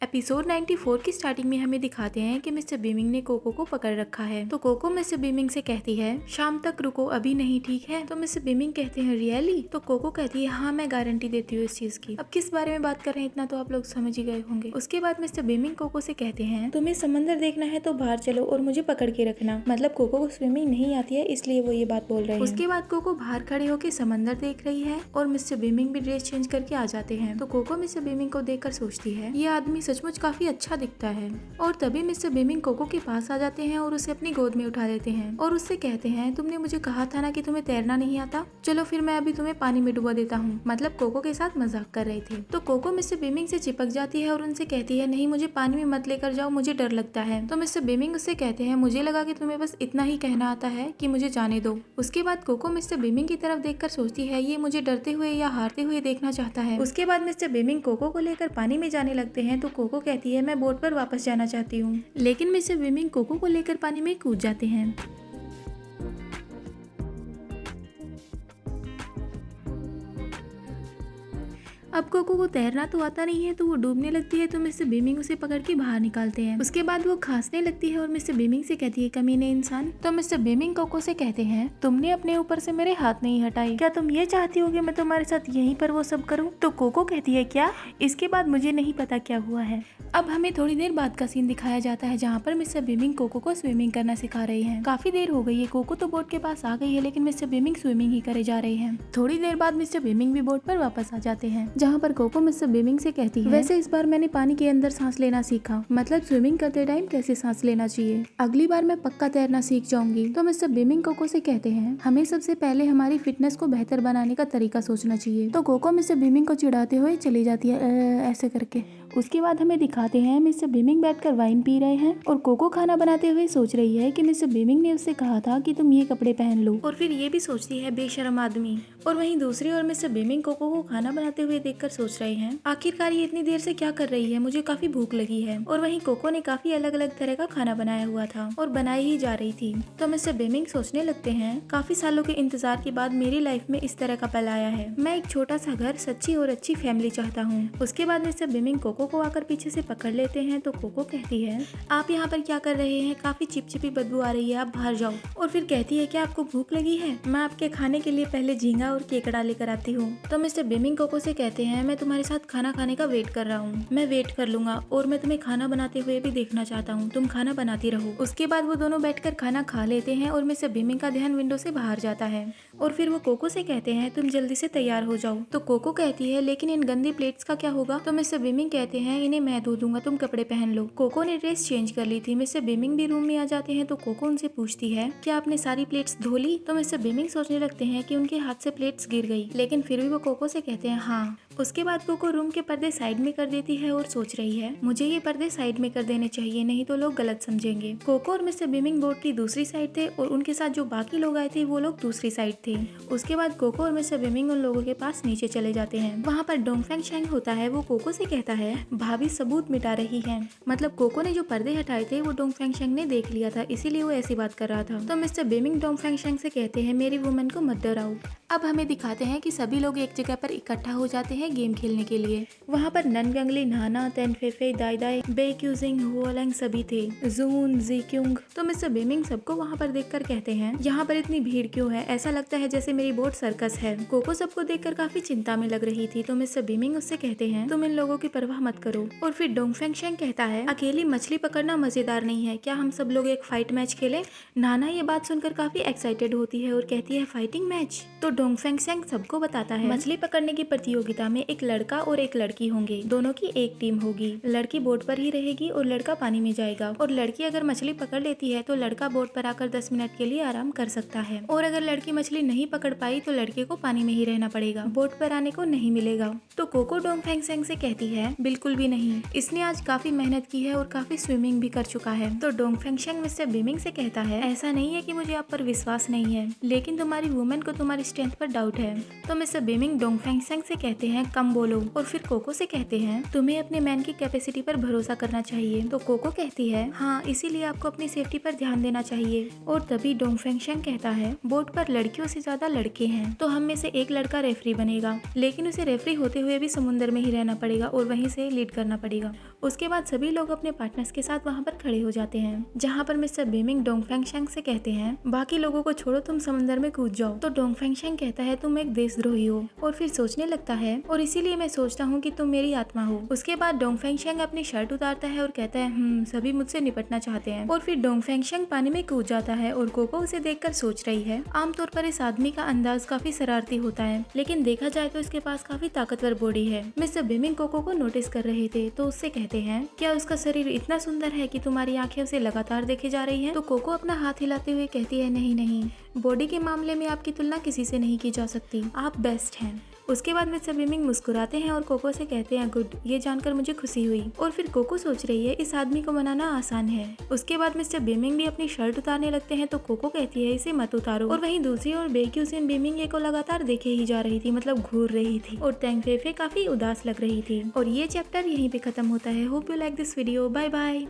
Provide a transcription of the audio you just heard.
Episode 94 की starting में हमें दिखाते हैं कि मिस्टर बीमिंग ने कोको को पकड़ रखा है। तो कोको मिस्टर बीमिंग से कहती है शाम तक रुको, अभी नहीं, ठीक है। तो मिस्टर बीमिंग कहते हैं रियली? तो कोको कहती है हाँ, मैं गारंटी देती हूँ इस चीज की। अब किस बारे में बात कर रहे हैं इतना तो आप लोग समझ ही गए होंगे। उसके बाद मिस्टर बीमिंग कोको से कहते हैं तुम्हें समंदर देखना है तो बाहर चलो और मुझे पकड़ के रखना। मतलब कोको को स्विमिंग नहीं आती है इसलिए वो ये बात बोल रहे हैं। उसके बाद कोको बाहर खड़े होकर समंदर देख रही है और मिस्टर बीमिंग भी ड्रेस चेंज करके आ जाते हैं। तो कोको मिस्टर बीमिंग को देखकर सोचती है ये आदमी सचमुच काफी अच्छा दिखता है। और तभी मिस्टर बीमिंग कोको के पास आ जाते हैं और उसे अपनी गोद में उठा लेते हैं और उससे कहते हैं तुमने मुझे कहा था ना कि तुम्हें तैरना नहीं आता, चलो फिर मैं अभी तुम्हें पानी में डुबा देता हूँ। मतलब कोको के साथ मजाक कर रहे थे। तो कोको मिस्टर बीमिंग से चिपक जाती है और उनसे कहती है नहीं, मुझे पानी में मत लेकर जाओ, मुझे डर लगता है। तो मिस्टर बीमिंग उससे कहते हैं मुझे लगा कि तुम्हें बस इतना ही कहना आता है कि मुझे जाने दो। उसके बाद कोको मिस्टर बीमिंग की तरफ देखकर सोचती है ये मुझे डरते हुए या हारते हुए देखना चाहता है। उसके बाद मिस्टर बीमिंग कोको को लेकर पानी में जाने लगते हैं। तो कोको कहती है मैं बोट पर वापस जाना चाहती हूँ, लेकिन मिस्टर बीमिंग कोको को लेकर पानी में कूद जाते हैं। अब कोको को तैरना तो आता नहीं है तो वो डूबने लगती है। तो मिस्टर बीमिंग उसे पकड़ के बाहर निकालते हैं। उसके बाद वो खांसने लगती है और मिस्टर बीमिंग से कहती है कमीने इंसान। तो मिस्टर बीमिंग कोको से कहते हैं तुमने अपने ऊपर से मेरे हाथ नहीं हटाए, क्या तुम ये चाहती हो कि मैं तुम्हारे साथ यहीं पर वो सब करूं? तो कोको कहती है क्या? इसके बाद मुझे नहीं पता क्या हुआ है। अब हमें थोड़ी देर बाद का सीन दिखाया जाता है जहाँ पर मिस्टर बीमिंग कोको को स्विमिंग करना सिखा रहे हैं। काफी देर हो गई है, कोको तो बोट के पास आ गई है लेकिन मिस्टर बीमिंग स्विमिंग ही करे जा रहे हैं। थोड़ी देर बाद मिस्टर बीमिंग भी बोट पर वापस आ जाते हैं जहाँ पर कोको मिस्टर बीमिंग से कहती है वैसे इस बार मैंने पानी के अंदर सांस लेना सीखा, मतलब स्विमिंग करते टाइम कैसे सांस लेना चाहिए। अगली बार मैं पक्का तैरना सीख जाऊंगी। तो मिस्टर बीमिंग कोको से कहते हैं हमें सबसे पहले हमारी फिटनेस को बेहतर बनाने का तरीका सोचना चाहिए। तो कोको मिस्टर बीमिंग को चिढ़ाते हुए चली जाती है ऐसे करके। उसके बाद हमें दिखाते हैं मिस्टर बीमिंग बैठकर वाइन पी रहे हैं और कोको खाना बनाते हुए सोच रही है कि मिस्टर बीमिंग ने उससे कहा था कि तुम ये कपड़े पहन लो, और फिर ये भी सोचती है बेशर्म आदमी। और वहीं दूसरी ओर मिस्टर बीमिंग कोको को खाना बनाते हुए देखकर सोच रहे हैं आखिरकार ये इतनी देर से क्या कर रही है, मुझे काफी भूख लगी है। और वहीं कोको ने काफी अलग अलग तरह का खाना बनाया हुआ था और बनाई ही जा रही थी। तो मिस्टर बीमिंग सोचने लगते हैं काफी सालों के इंतजार के बाद मेरी लाइफ में इस तरह का पल आया है। मैं एक छोटा सा घर, सच्ची और अच्छी फैमिली चाहता हूँ। उसके बाद मिस्टर बीमिंग कोको को आकर पीछे से पकड़ लेते हैं। तो कोको कहती है आप यहाँ पर क्या कर रहे हैं, काफी चिपचिपी बदबू आ रही है, आप बाहर जाओ। और फिर कहती है क्या आपको भूख लगी है, मैं आपके खाने के लिए पहले झींगा और केकड़ा लेकर आती हूँ। तो मिस्टर बीमिंग कोको से कहते हैं मैं तुम्हारे साथ खाना खाने का वेट कर रहा हूँ, मैं वेट कर लूंगा और मैं तुम्हें खाना बनाते हुए भी देखना चाहता हूँ, तुम खाना बनाती रहो। उसके बाद वो दोनों बैठकर खाना खा लेते हैं और मिस्टर बीमिंग का ध्यान विंडो से बाहर जाता है और फिर वो कोको से कहते हैं तुम जल्दी से तैयार हो जाओ। तो कोको कहती है लेकिन इन गंदी प्लेट्स का क्या होगा? तो मिस्टर बीमिंग कहते हैं इन्हें मैं धो दूंगा, तुम कपड़े पहन लो। कोको ने ड्रेस चेंज कर ली थी। मिस्टर बीमिंग भी रूम में आ जाते हैं। तो कोको उनसे पूछती है क्या आपने सारी प्लेट्स धो ली? तो मिस्टर बीमिंग सोचने लगते हैं कि उनके हाथ से प्लेट्स गिर गई, लेकिन फिर भी वो कोको से कहते हैं हाँ। उसके बाद कोको रूम के पर्दे साइड में कर देती है और सोच रही है मुझे ये पर्दे साइड में कर देने चाहिए, नहीं तो लोग गलत समझेंगे। कोको और मिस्टर बीमिंग बोट की दूसरी साइड थे और उनके साथ जो बाकी लोग आए थे वो लोग दूसरी साइड थे। उसके बाद कोको और मिस्टर बीमिंग उन लोगों के पास नीचे चले जाते हैं। वहाँ पर डोंगफेंग शेंग होता है, वो कोको से कहता है भाभी सबूत मिटा रही है। मतलब कोको ने जो पर्दे हटाए थे वो डोंगफेंग शेंग ने देख लिया था, इसीलिए वो ऐसी बात कर रहा था। तो मिस्टर बीमिंग डोंगफेंग शेंग से कहते हैं मेरी वुमन को मत डराओ। अब हमें दिखाते हैं कि सभी लोग एक जगह पर इकट्ठा हो जाते हैं गेम खेलने के लिए। वहाँ पर ननगंगली, नाना, तेनफेफे, दाई, बेक्यूजिंग, हुओलैंग सभी थे, जून, जीक्यूंग। तो मिस्टर बीमिंग सबको वहाँ पर देखकर कहते हैं यहाँ पर इतनी भीड़ क्यों है, ऐसा लगता है जैसे मेरी बोट सर्कस है। कोको सबको देखकर काफी चिंता में लग रही थी। तो मिस्टर बीमिंग उससे कहते हैं तुम इन लोगों की परवाह मत करो। और फिर डोंगफेंग शेंग कहता है अकेली मछली पकड़ना मजेदार नहीं है, क्या हम सब लोग एक फाइट मैच खेलें? नाना ये बात सुनकर काफी एक्साइटेड होती है और कहती है फाइटिंग मैच? तो डोंगफेंग शेंग सबको बताता है मछली पकड़ने की प्रतियोगिता में एक लड़का और एक लड़की होंगे, दोनों की एक टीम होगी। लड़की बोट पर ही रहेगी और लड़का पानी में जाएगा। और लड़की अगर मछली पकड़ लेती है तो लड़का बोट पर आकर 10 मिनट के लिए आराम कर सकता है। और अगर लड़की मछली नहीं पकड़ पाई तो लड़के को पानी में ही रहना पड़ेगा, बोट पर आने को नहीं मिलेगा। तो कोको डोंगफेंग शेंग से कहती है बिल्कुल भी नहीं, इसने आज काफी मेहनत की है और काफी स्विमिंग भी कर चुका है। तो डोंगफेंग शेंग मिस्टर बीमिंग से कहता है ऐसा नहीं है कि मुझे आप पर विश्वास नहीं है, लेकिन तुम्हारी वुमेन को तुम्हारी स्ट्रेंथ पर डाउट है। तो मिस्टर बीमिंग डोंगफेंग शेंग से कहते हैं कम बोलो। और फिर कोको से कहते हैं तुम्हें अपने मैन की कैपेसिटी पर भरोसा करना चाहिए। तो कोको कहती है हाँ, इसीलिए आपको अपनी सेफ्टी पर ध्यान देना चाहिए। और तभी डोंगफेंग शेंग कहता है बोट पर लड़कियों से ज्यादा लड़के हैं, तो हम में से एक लड़का रेफरी बनेगा, लेकिन उसे रेफरी होते हुए भी समुद्र में ही रहना पड़ेगा और वहीं से लीड करना पड़ेगा। उसके बाद सभी लोग अपने पार्टनर्स के साथ वहाँ पर खड़े हो जाते हैं, जहाँ पर मिस्टर बीमिंग डोंगफेंग शेंग से कहते हैं बाकी लोगों को छोड़ो, तुम समंदर में कूद जाओ। तो डोंगफेंग शेंग कहता है तुम एक देशद्रोही हो, और फिर सोचने लगता है और इसीलिए मैं सोचता हूँ कि तुम मेरी आत्मा हो। उसके बाद डोंगफेंग शेंग अपनी शर्ट उतारता है और कहता है सभी मुझसे निपटना चाहते हैं। और फिर डोंगफेंग शेंग पानी में कूद जाता है और कोको उसे देखकर सोच रही है। आमतौर पर इस आदमी का अंदाज काफी शरारती होता है, लेकिन देखा जाए तो इसके पास काफी ताकतवर बॉडी है। मिस्टर बीमिंग कोको को नोटिस कर रहे थे तो उससे कहते हैं क्या उसका शरीर इतना सुंदर है कि तुम्हारी आंखें उसे लगातार देखे जा रही है। तो कोको अपना हाथ हिलाते हुए कहती है नहीं नहीं, बॉडी के मामले में आपकी तुलना किसी से नहीं की जा सकती, आप बेस्ट हैं। उसके बाद मिस्टर बीमिंग मुस्कुराते हैं और कोको से कहते हैं गुड, ये जानकर मुझे खुशी हुई। और फिर कोको सोच रही है इस आदमी को मनाना आसान है। उसके बाद मिस्टर बीमिंग भी अपनी शर्ट उतारने लगते हैं तो कोको कहती है इसे मत उतारो। और वहीं दूसरी ओर बेक्यूसिन बीमिंग को लगातार देखे ही जा रही थी, मतलब घूर रही थी, और टैंग फेफे काफी उदास लग रही थी। और ये चैप्टर यहीं पे खत्म होता है। Hope you like this video. Bye bye.